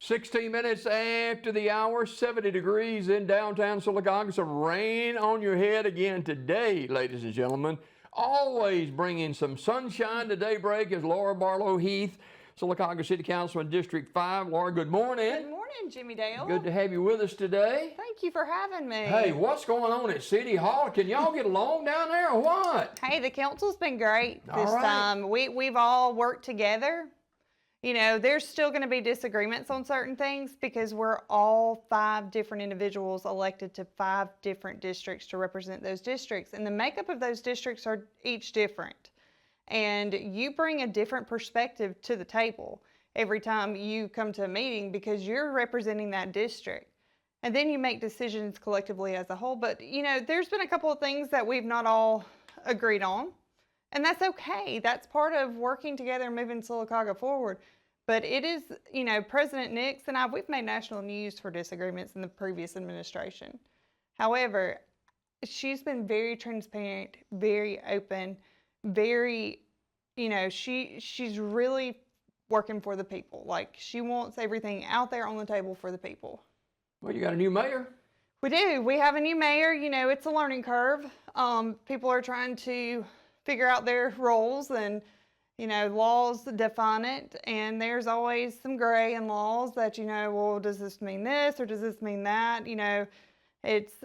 16 minutes after the hour, 70 degrees in downtown Sylacauga. Some rain on your head again today, ladies and gentlemen. Always bringing some sunshine to Daybreak is Laura Barlow Heath, Sylacauga City Councilman, District 5. Laura, good morning. Good morning, Jimmy Dale. Good to have you with us today. Thank you for having me. Hey, what's going on at City Hall? Can y'all get along down there or what? Hey, the council's been great this All right. time. We've all worked together. You know, there's still going to be disagreements on certain things because we're all 5 different individuals elected to 5 different districts to represent those districts. And the makeup of those districts are each different. And you bring a different perspective to the table every time you come to a meeting because you're representing that district. And then you make decisions collectively as a whole. But, you know, there's been a couple of things that we've not all agreed on. And that's okay. That's part of working together and moving Sylacauga forward. But it is, you know, President Nix and I, we've made national news for disagreements in the previous administration. However, she's been very transparent, very open, very, you know, she's really working for the people. Like, she wants everything out there on the table for the people. Well, you got a new mayor. We do. We have a new mayor. You know, it's a learning curve. People are trying to figure out their roles and, you know, laws define it. And there's always some gray in laws that, you know, well, does this mean this or does this mean that? You know, it's,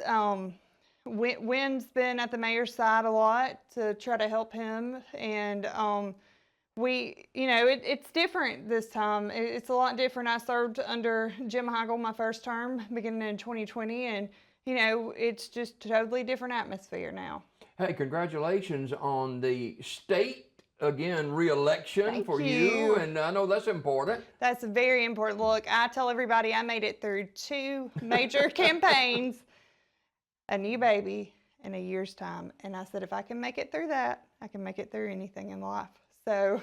Wynn's been at the mayor's side a lot to try to help him. And you know, it's different this time. It's a lot different. I served under Jim Heigl my first term beginning in 2020. And, you know, it's just a totally different atmosphere now. Hey, congratulations on the state, again, re-election for you. And I know that's important. That's very important. Look, I tell everybody I made it through 2 major campaigns, a new baby in a year's time. And I said, if I can make it through that, I can make it through anything in life. So,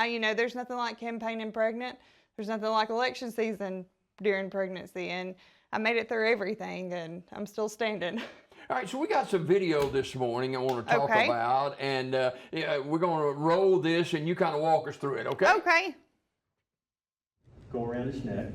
you know, there's nothing like campaigning pregnant. There's nothing like election season during pregnancy. And I made it through everything, and I'm still standing. All right, so we got some video this morning I want to talk Okay. about, and we're going to roll this, and you kind of walk us through it, okay? Okay. Go around his neck.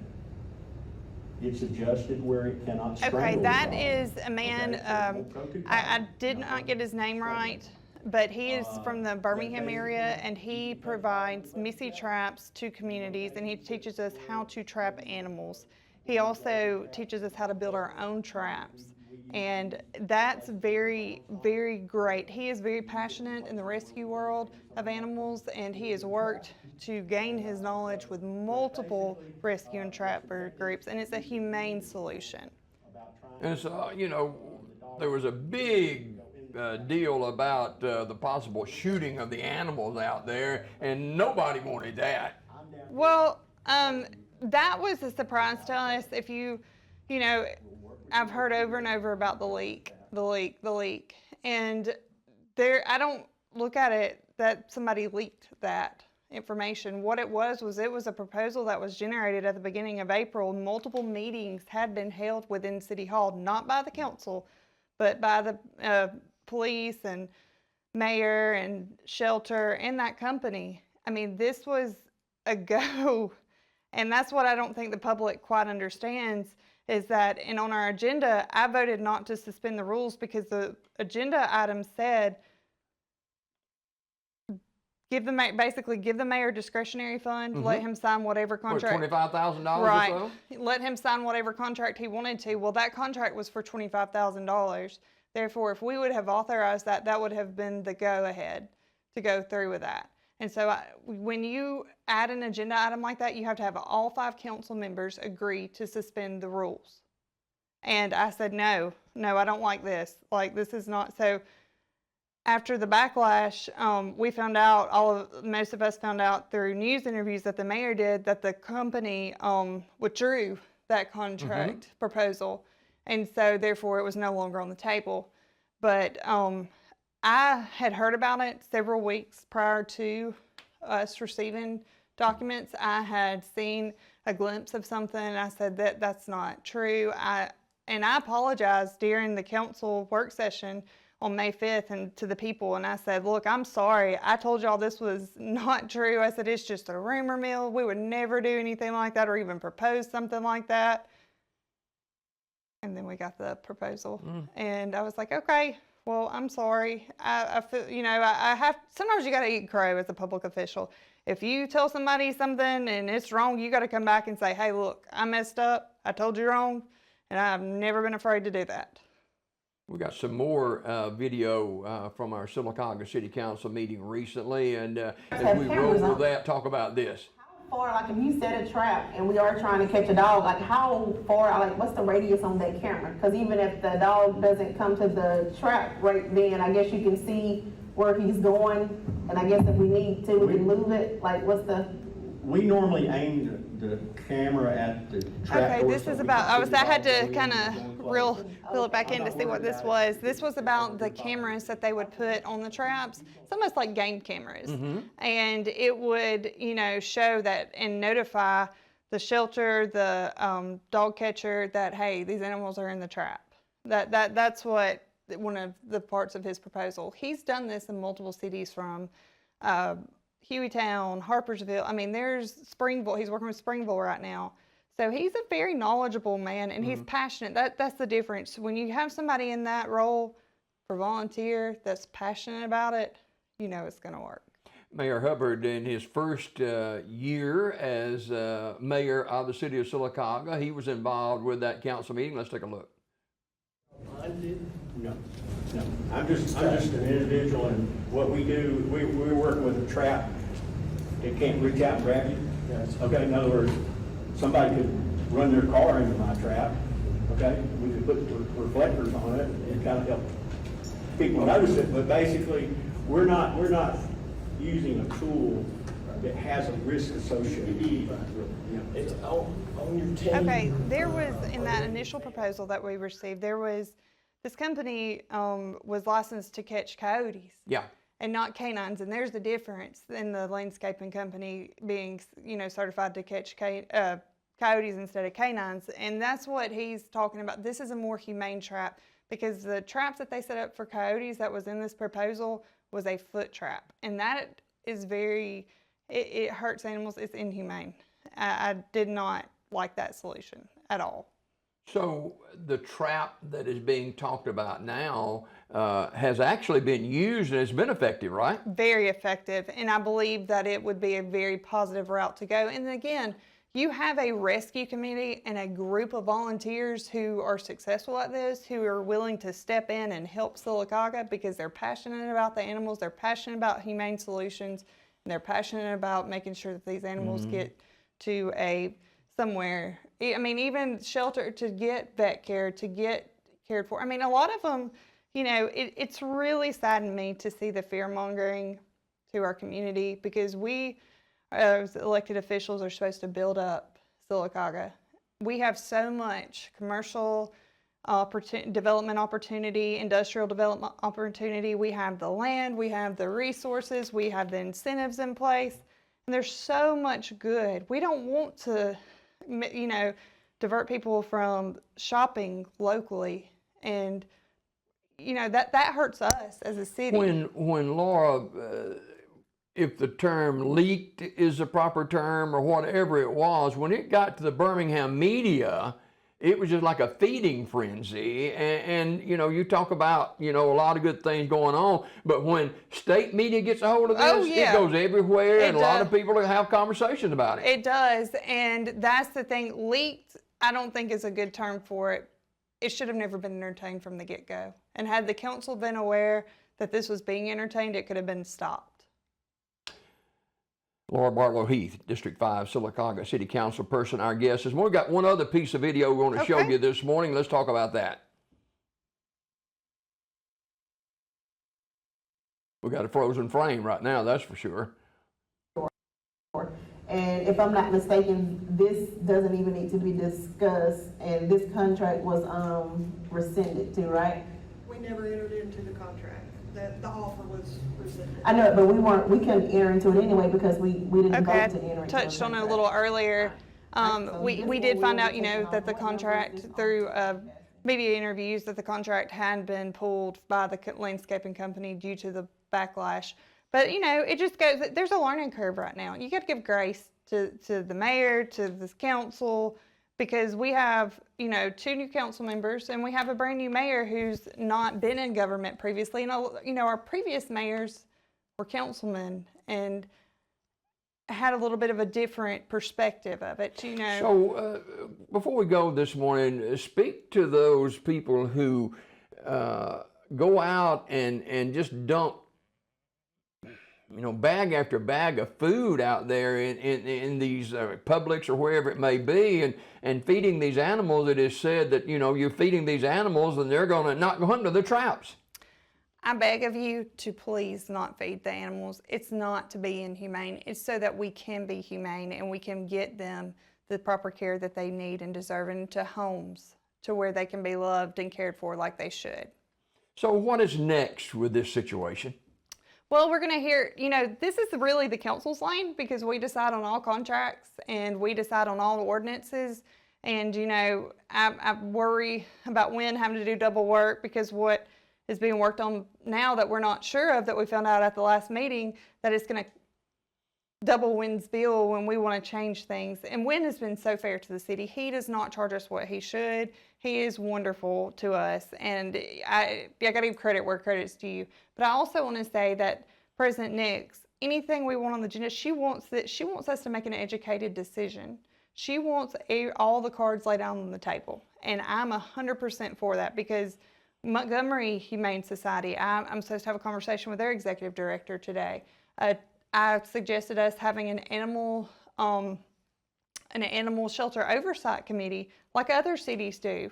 It's adjusted where it cannot strangle. Okay, the that dog. is a man, Okay, so it won't go too far. I did not get his name right, but he is from the Birmingham area, and he provides Missy traps to communities, and he teaches us how to trap animals. He also teaches us how to build our own traps, and that's very, very great. He is very passionate in the rescue world of animals, and he has worked to gain his knowledge with multiple rescue and trapper groups, and it's a humane solution. And so, you know, there was a big deal about the possible shooting of the animals out there, and nobody wanted that. Well, that was a surprise to us. If you know, I've heard over and over about the leak, and I don't look at it that somebody leaked that information. What it was a proposal that was generated at the beginning of April. Multiple meetings had been held within City Hall, not by the council, but by the police and mayor and shelter and that company. I mean, this was a go. And that's what I don't think the public quite understands is that, and on our agenda, I voted not to suspend the rules because the agenda item said basically give the mayor discretionary fund, let him sign whatever contract. $25,000 right. or so? Let him sign whatever contract he wanted to. Well, that contract was for $25,000. Therefore, if we would have authorized that, that would have been the go-ahead to go through with that. And so when you add an agenda item like that, you have to have all 5 council members agree to suspend the rules. And I said, no, I don't like this. Like, this is not. So after the backlash, we found out, most of us found out through news interviews that the mayor did, that the company withdrew that contract proposal. And so therefore it was no longer on the table. But I had heard about it several weeks prior to us receiving documents. I had seen a glimpse of something, and I said that's not true. And I apologized during the council work session on May 5th and to the people, and I said, look, I'm sorry. I told y'all this was not true. I said, it's just a rumor mill. We would never do anything like that or even propose something like that. And then we got the proposal. And I was like, okay, well, I'm sorry. I feel, you know, I have, sometimes you got to eat crow as a public official. If you tell somebody something and it's wrong, you got to come back and say, hey, look, I messed up. I told you wrong. And I've never been afraid to do that. We got some more video from our Sylacauga City Council meeting recently, and as we roll with that, talk about this. How far, like if you set a trap and we are trying to catch a dog, like how far, like what's the radius on that camera? Because even if the dog doesn't come to the trap right then, I guess you can see where he's going, and I guess if we need to, we can move it. Like what's the? We normally aim the camera at the trap. Okay, this is about, I had to kind of fill it back in to see what this was. This was about the cameras that they would put on the traps. It's almost like game cameras. And it would, you know, show that and notify the shelter, the dog catcher that, hey, these animals are in the trap. That's what one of the parts of his proposal. He's done this in multiple cities from Hueytown, Harpersville. I mean, there's Springville. He's working with Springville right now. So he's a very knowledgeable man, and he's passionate. That's the difference. When you have somebody in that role for volunteer that's passionate about it, you know it's going to work. Mayor Hubbard, in his first year as mayor of the city of Sylacauga, he was involved with that council meeting. Let's take a look. No. I'm just an individual, and what we do, we're working with a trap. It can't reach out and grab you. Yes. Okay, in other words, somebody could run their car into my trap. Okay, we could put reflectors on it and kind of help people notice it. But basically, we're not using a tool that has a risk associated with it. It's on your team. Okay, there was, in that initial proposal that we received, there was, this company was licensed to catch coyotes. Yeah. And not canines, and there's the difference in the landscaping company being, you know, certified to catch coyotes instead of canines, and that's what he's talking about. This is a more humane trap, because the traps that they set up for coyotes that was in this proposal was a foot trap, and that is very, it hurts animals. It's inhumane. I did not like that solution at all. So the trap that is being talked about now has actually been used and it's been effective, right? Very effective, and I believe that it would be a very positive route to go. And again, you have a rescue committee and a group of volunteers who are successful at this, who are willing to step in and help Sylacauga because they're passionate about the animals, they're passionate about humane solutions, and they're passionate about making sure that these animals get to somewhere. I mean, even shelter, to get vet care, to get cared for. I mean, a lot of them, you know, it's really saddened me to see the fear mongering to our community, because we, as elected officials, are supposed to build up Sylacauga. We have so much commercial development opportunity, industrial development opportunity. We have the land, we have the resources, we have the incentives in place, and there's so much good. We don't want to, you know, divert people from shopping locally, and you know that hurts us as a city. When Laura, if the term leaked is a proper term or whatever it was, when it got to the Birmingham media, it was just like a feeding frenzy. And you know, you talk about, you know, a lot of good things going on, but when state media gets a hold of this, it goes everywhere, and a lot of people have conversations about it. It does, and that's the thing. Leaked, I don't think is a good term for it. It should have never been entertained from the get-go. And had the council been aware that this was being entertained, it could have been stopped. Laura Barlow Heath, District 5, Sylacauga City Council person, our guest. We've got one other piece of video we want to show you this morning. Let's talk about that. We got a frozen frame right now, that's for sure. And if I'm not mistaken, this doesn't even need to be discussed, and this contract was rescinded too, right? We never entered into the contract. The offer was rescinded. I know, but we couldn't enter into it anyway because we didn't vote to enter into it. Touched on it a little earlier. We did find out, you know, that the contract through media interviews that the contract had been pulled by the landscaping company due to the backlash. But, you know, it just goes, there's a learning curve right now. You got to give grace to the mayor, to this council, because we have, you know, 2 new council members and we have a brand new mayor who's not been in government previously. And, you know, our previous mayors were councilmen and had a little bit of a different perspective of it, you know. So before we go this morning, speak to those people who go out and just dump, you know, bag after bag of food out there in these Publix or wherever it may be, and feeding these animals. It is said that, you know, you're feeding these animals and they're going to not go into the traps. I beg of you to please not feed the animals. It's not to be inhumane. It's so that we can be humane and we can get them the proper care that they need and deserve, into homes to where they can be loved and cared for like they should. So what is next with this situation? Well, we're going to hear, you know, this is really the council's lane, because we decide on all contracts and we decide on all ordinances. And, you know, I worry about Wynn having to do double work, because what is being worked on now that we're not sure of, that we found out at the last meeting, that it's going to double Wynn's bill when we want to change things. And Wynn has been so fair to the city. He does not charge us what he should. He is wonderful to us, and I got to give credit where credit's due. But I also want to say that President Nix, anything we want on the agenda, she wants us to make an educated decision. She wants all the cards laid out on the table, and I'm 100% for that, because Montgomery Humane Society, I'm supposed to have a conversation with their executive director today. I suggested us having an animal shelter oversight committee like other cities do.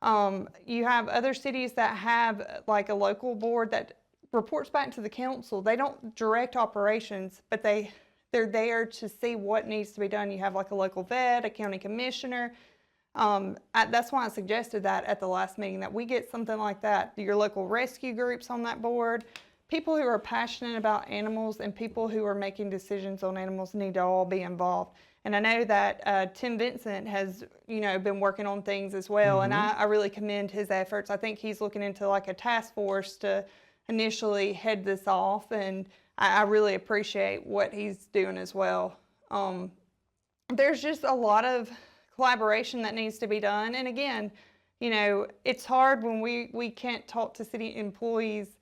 You have other cities that have like a local board that reports back to the council. They don't direct operations, but they're there to see what needs to be done. You have like a local vet, a county commissioner. That's why I suggested that at the last meeting, that we get something like that. Your local rescue groups on that board. People who are passionate about animals and people who are making decisions on animals need to all be involved. And I know that Tim Vincent has, you know, been working on things as well, and I really commend his efforts. I think he's looking into like a task force to initially head this off, and I really appreciate what he's doing as well. There's just a lot of collaboration that needs to be done, and again, you know, it's hard when we can't talk to city employees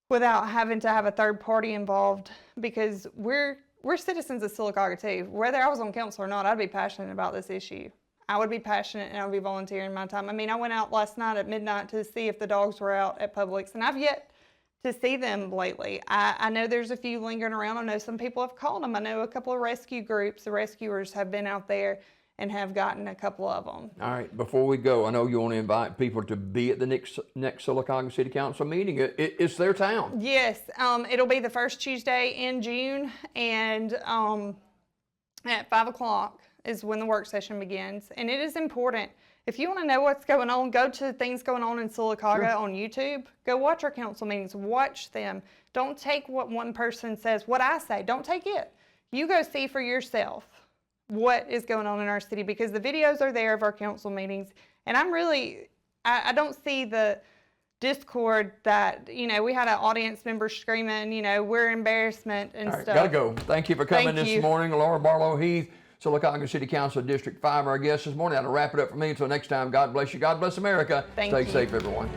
without having to have a third party involved, because we're citizens of Sylacauga too. Whether I was on council or not, I'd be passionate about this issue. I would be passionate and I would be volunteering my time. I mean, I went out last night at midnight to see if the dogs were out at Publix, and I've yet to see them lately. I know there's a few lingering around. I know some people have called them. I know a couple of rescue groups, the rescuers have been out there and have gotten a couple of them. All right, before we go, I know you want to invite people to be at the next Sylacauga City Council meeting. It's their town. Yes, it'll be the first Tuesday in June, and at 5 o'clock is when the work session begins. And it is important. If you want to know what's going on, go to things going on in Sylacauga on YouTube. Go watch our council meetings. Watch them. Don't take what one person says, what I say. Don't take it. You go see for yourself what is going on in our city, because the videos are there of our council meetings, and I don't see the discord that, you know, we had an audience member screaming, you know, we're embarrassment and All right, stuff. gotta go. Thank you for coming Thank this you. morning. Laura Barlow Heath, Sylacauga City Council District 5, our guest this morning. That'll wrap it up for me. Until next time, God bless you. God bless America. Thank Stay you. safe, everyone.